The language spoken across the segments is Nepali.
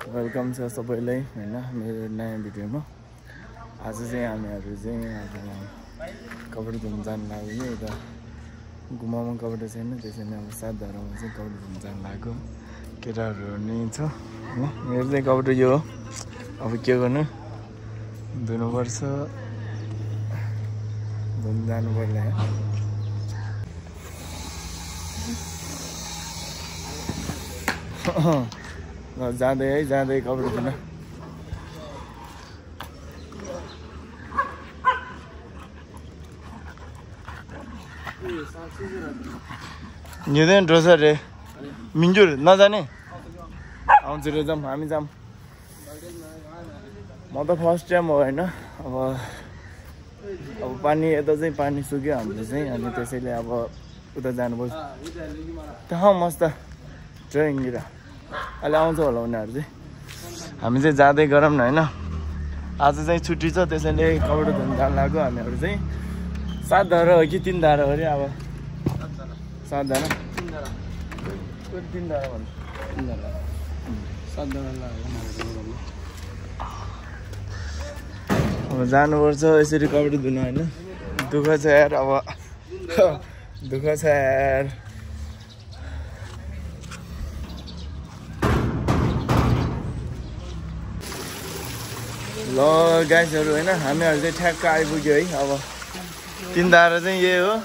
वेलकम छ सबैलाई हैन मेरो नयाँ भिडियोमा। आज चाहिँ हामीहरु चाहिँ कपडा धुन जान लाग्यो। यता गुम्बामा कपडा छैन, त्यसैले अब सातधारामा चाहिँ कपडा धुन जान लाग्यो। केटाहरु नि छ हैन। मेरो चाहिँ कपडा यो हो। अब के गर्नु, धुनु पर्छ, धुन जानु पर्ला। जाँदै है जाँदै कपडा धुन। हिँड्दैन ड्रोस रे मिन्जुर नजाने आउँछु रे, जाऊँ हामी जाऊँ। म त फर्स्ट टाइम हो हैन। अब पानी यता चाहिँ पानी सुक्यो हाम्रो चाहिँ, अनि त्यसैले अब उता जानुपर्छ। त्यहाँ मस्त ड्रइङतिर अहिले आउँछ होला उनीहरू चाहिँ। हामी चाहिँ जाँदै गरौँ न हैन। आज चाहिँ छुट्टी छ, त्यसैले कपडा धुन जान लाग्यो। हामीहरू चाहिँ 7 धारा हो कि 3 धारा हो अरे। अब 7 धारा 3 धारा भन्नु 3 धारा 7 धारा अब जानुपर्छ यसरी कपडा धुन हैन। दुःख छ यार, अब दुःख छ यार। ल गाइसहरु हैन, हामीहरु चाहिँ ठ्याक्क आइपुग्यो है। अब 3 धारा चाहिँ यही हो,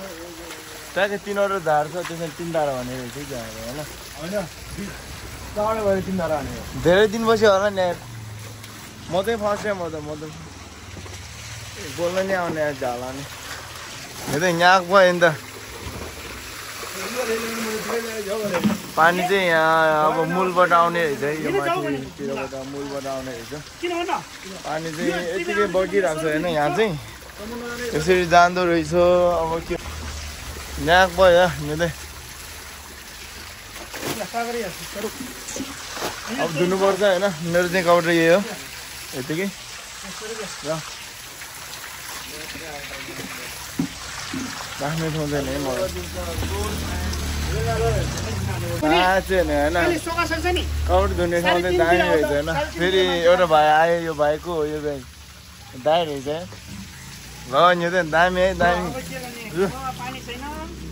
ट्याक्कै 3वटा धार छ, त्यसैले 3 धारा भनेर चाहिँ क्या हैन। हैन चाँडै भएर 3 धारा हानेको धेरै दिन पछि होला नि यार। म चाहिँ फर्स्ट टाइम हो त, म त बोल्न नि आउने यार झाला नि। यो त यहाँ भयो नि त पानी चाहिँ यहाँ अब मूलबाट आउने रहेछ है। यो माथितिरबाट मूलबाट आउने रहेछ पानी चाहिँ यतिकै बगिरहेको छ हैन। यहाँ चाहिँ यसरी जाँदो रहेछ। अब के यहाँ भयो यो चाहिँ अब धुनुपर्छ हैन। मेरो चाहिँ कपडा यही हो यतिकै र राख्ने ठाउँदैन है मलाई छैन हैन। कपडा धुने ठाउँ चाहिँ दामी रहेछ हैन। फेरि एउटा भाइ आयो, यो भाइको हो, यो भाइ दाइ रहेछ ल। यो चाहिँ दामी है, दामी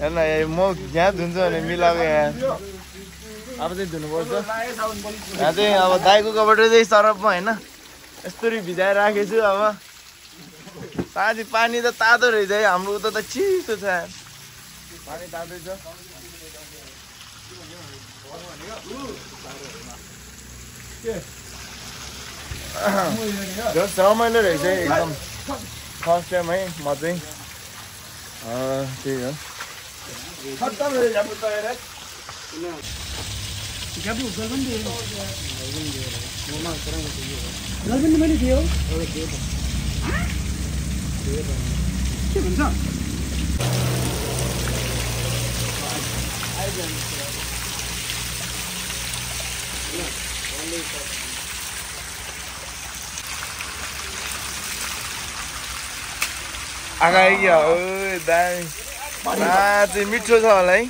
हेर्न। म यहाँ धुन्छु भने मिलाएको यहाँ। अब चाहिँ धुनुपर्छ यहाँ चाहिँ। अब दाइको कपडा चाहिँ सरफमा हैन यस्तरी भिजाएर राखेछु। अब साँझी पानी त तातो रहेछ है, हाम्रो उता त चिसो छ यार। पानी तातै छ। रमाइलो रहेछ है एकदम। फर्स्ट टाइम है म चाहिँ त्यही हो। के भन्छ आगाइयो ओ दामी। चाहिँ मिठो छ होला है।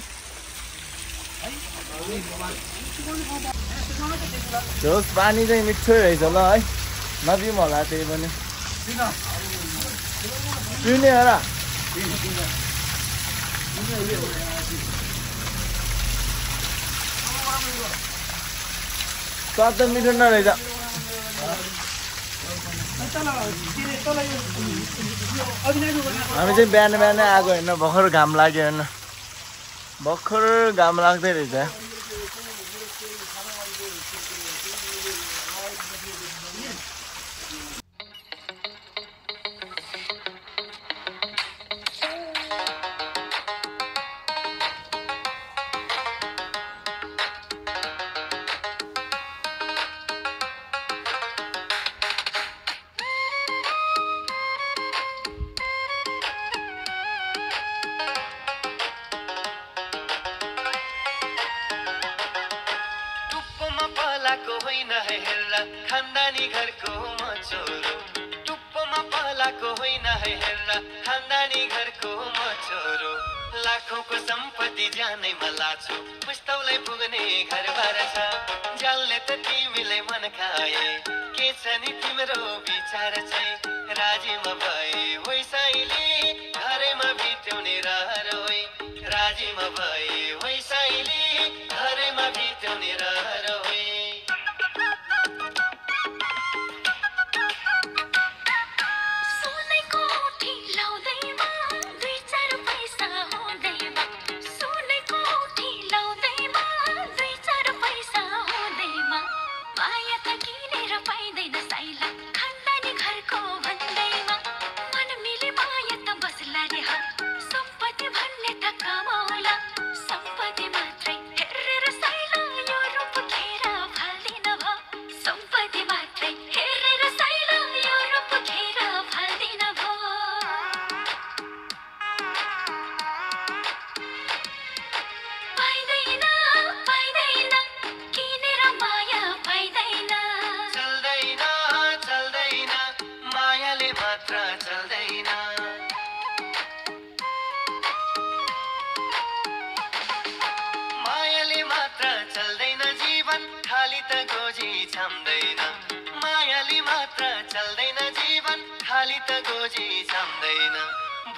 झोस पानी चाहिँ मिठो रहेछ ल है। नदिउँ होला त्यही पनि पिउने हो र। स्वाद त मिठो नरहेछ। हामी चाहिँ बिहान बिहानै आएको होइन, भर्खर घाम लाग्यो होइन। भर्खर घाम लाग्दै रहेछ। होइन है हेर्दा खानदानी घरको म छोरो। टुप्पोमा पालाको होइन है हेर्दा खानदानी घरको म छोरो। लाखौंको सम्पत्ति ज्यानैमा लाछु पुस्तौलाई पुग्ने घरबार छ जसले त तिमीलाई मन खाए के छ नि तिम्रो विचार चाहिँ राजीमा भए होइ साइली घरैमा बित्याउने रहर होइ राजीमा भए होइ साइली घरैमा बित्याउने रहर होइ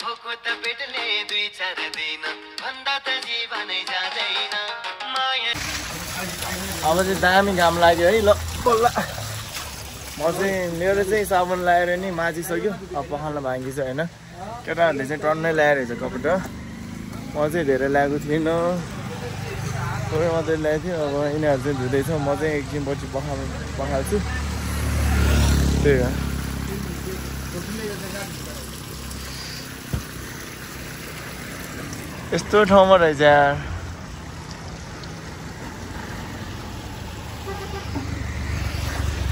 भोको त पेटले 2-4 दिन भन्दा त जीवनै जाँदैन माया अब चाहिँ दामी घाम लाग्यो है ल बल्ल म चाहिँ मेरो चाहिँ साबुन लगाएर नि माझिसक्यो अब पखाल्न बाँकी छ होइन केटाहरूले चाहिँ टन्नै ल्याएर हेर्छ कपडा म चाहिँ धेरै ल्याएको थिइनँ थोरै मात्रै ल्याएको थियो अब यिनीहरू चाहिँ धुँदैछ म चाहिँ एकदिनपछि पखाल्छु त्यही हो यस्तो ठाउँमा रहेछ यार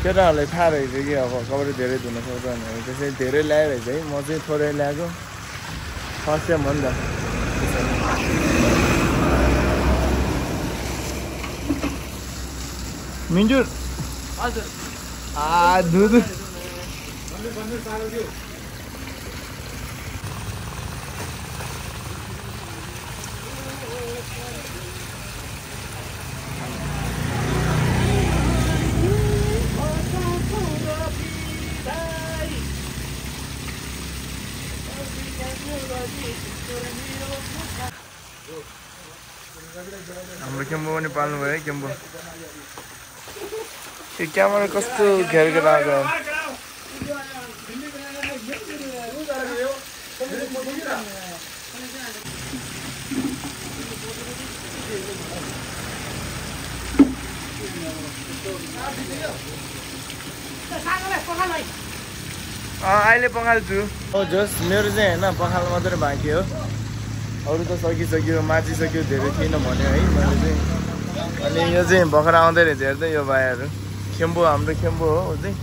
केटाहरूलाई थाहा रहेछ कि अब कपडा धेरै धुन सक्छ भनेर त्यसरी धेरै ल्याएर रहेछ है म चाहिँ थोरै ल्याएको फर्स्ट टाइम हो नि त मिन्टु हजुर दुध हाम्रो केम्बो पनि पाल्नु भयो है केम्बो यो क्यामेरा कस्तो घेरको लाग्यो अहिले पखाल्छु जस मेरो चाहिँ होइन पखाल मात्रै बाँकी हो अरू त सकिसक्यो माझिसक्यो धेरै थिएन भन्यो है मैले चाहिँ अनि यो चाहिँ भर्खर आउँदै रहेछ हेर्दै यो भाइहरू खेम्बो हाम्रो खेम्बो हो चाहिँ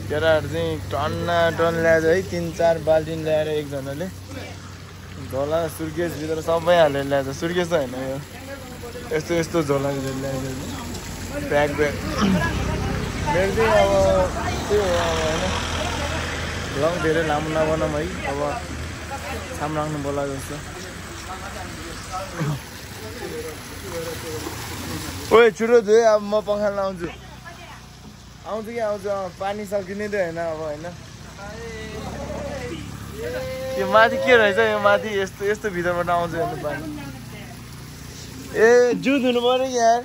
केटाहरू चाहिँ टन ल्याएर है 3-4 बाल्टिन ल्याएर एकजनाले झोला सुर्केसभित्र सबै हालेर ल्याएर सुर्केस त होइन यो यस्तो झोलाभित्र ल्याएर ब्याग मेरो चाहिँ अब त्यो हो अब होइन भ्लग धेरै लामो नबनाऊँ है अब छाम राख्नु बोला जस्तो ओए छिटो धुए अब म पखाल्न आउँछु कि आउँछु पानी सकिने त होइन अब होइन यो माथि के रहेछ यो माथि यस्तो भित्रबाट आउँछ हेर्नु पानी ए जु धुनु पर्यो यार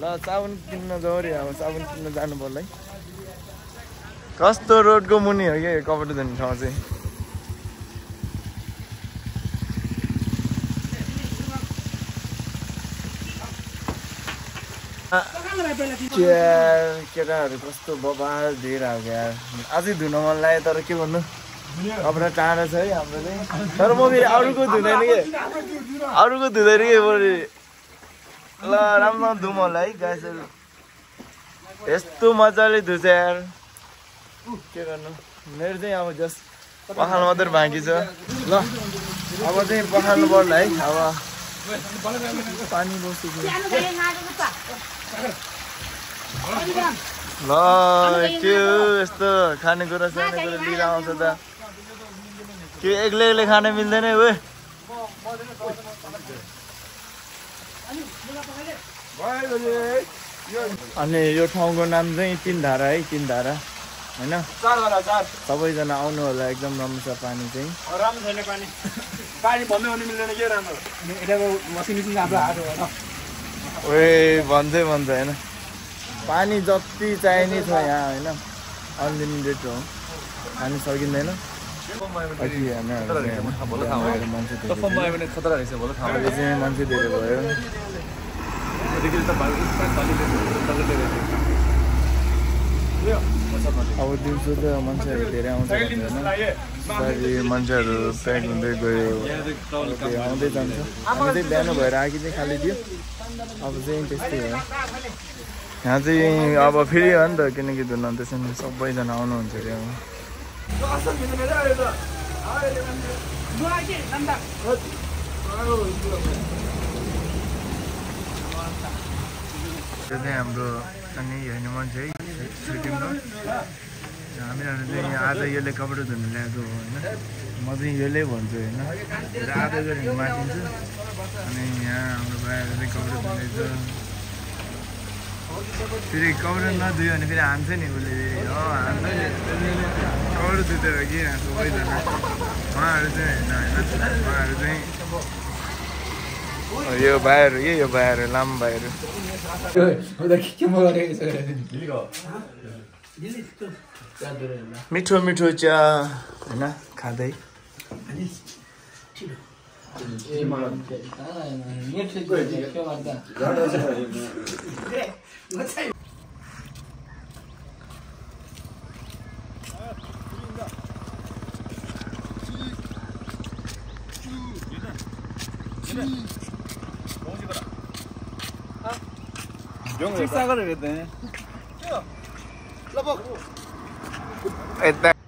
ल साबुन किन्न जाउँ अरे अब साबुन किन्न जानु पर्ला है कस्तो रोडको मुनि हो क्या यो कपडा धुने ठाउँ चाहिँ केटाहरू कस्तो बबाल दिइरहेको यार अझै धुन मन लाग्यो तर के भन्नु कपडा टाढो छ है हाम्रो चाहिँ तर म फेरि अरूको धुँदैन कि बरु ल राम्रो धुम होला है गाइसहरू यस्तो मजाले धुन्छ यार के गर्नु मेरो चाहिँ अब जस्ट पखाल्नु मात्रै बाँकी छ ल अब चाहिँ पखाल्नु पर्ला है अब पानी बस्छु ल त्यो यस्तो खानेकुरा सानेकुरा लिएर आउँछ त के एक्लै खान मिल्दैन ओए अनि यो ठाउँको नाम चाहिँ तीनधारा है तीनधारा हैन सबैजना आउनु होला एकदम राम्रो छ पानी चाहिँ राम्रो छैन पानी पानी भन्दै हुनु मिल्दैन के राम्रो यताको मसिन हाम्रो हात हो ओए भन्छ हैन पानी जति चाहिने छ यहाँ हैन अनलिमिटेड हो पानी सकिँदैन मान्छे धेरै भयो अब दिउँसो त मान्छेहरू धेरै आउँछ मान्छेहरू प्याक हुँदै गयो आउँदै जान्छ हामी चाहिँ बिहान भएर आएकी चाहिँ खाली थियो अब चाहिँ त्यस्तै हो यहाँ चाहिँ अब फेरि हो नि त किनकि धुन त्यसमा सबैजना आउनुहुन्छ अरे त्यो चाहिँ हाम्रो अनि होइन मान्छे है सुटिङको हामीहरू चाहिँ आज यसले कपडा धुनु ल्याएको हो होइन म चाहिँ यसले भन्छु होइन आधा गरेर माटिन्छु अनि यहाँ हाम्रो भाइहरू चाहिँ कपडा धुँदैछ फेरि कपडा नधुयो भने फेरि हान्छ नि उसले हो हान्छ नि कपडा धुँदै हो कि सबैजना उहाँहरू चाहिँ होइन उहाँहरू चाहिँ यो भाइहरू के यो भाइहरू लामो भाइहरू मिठो मिठो चिया होइन खाँदै 용 싸가를 했대. Esta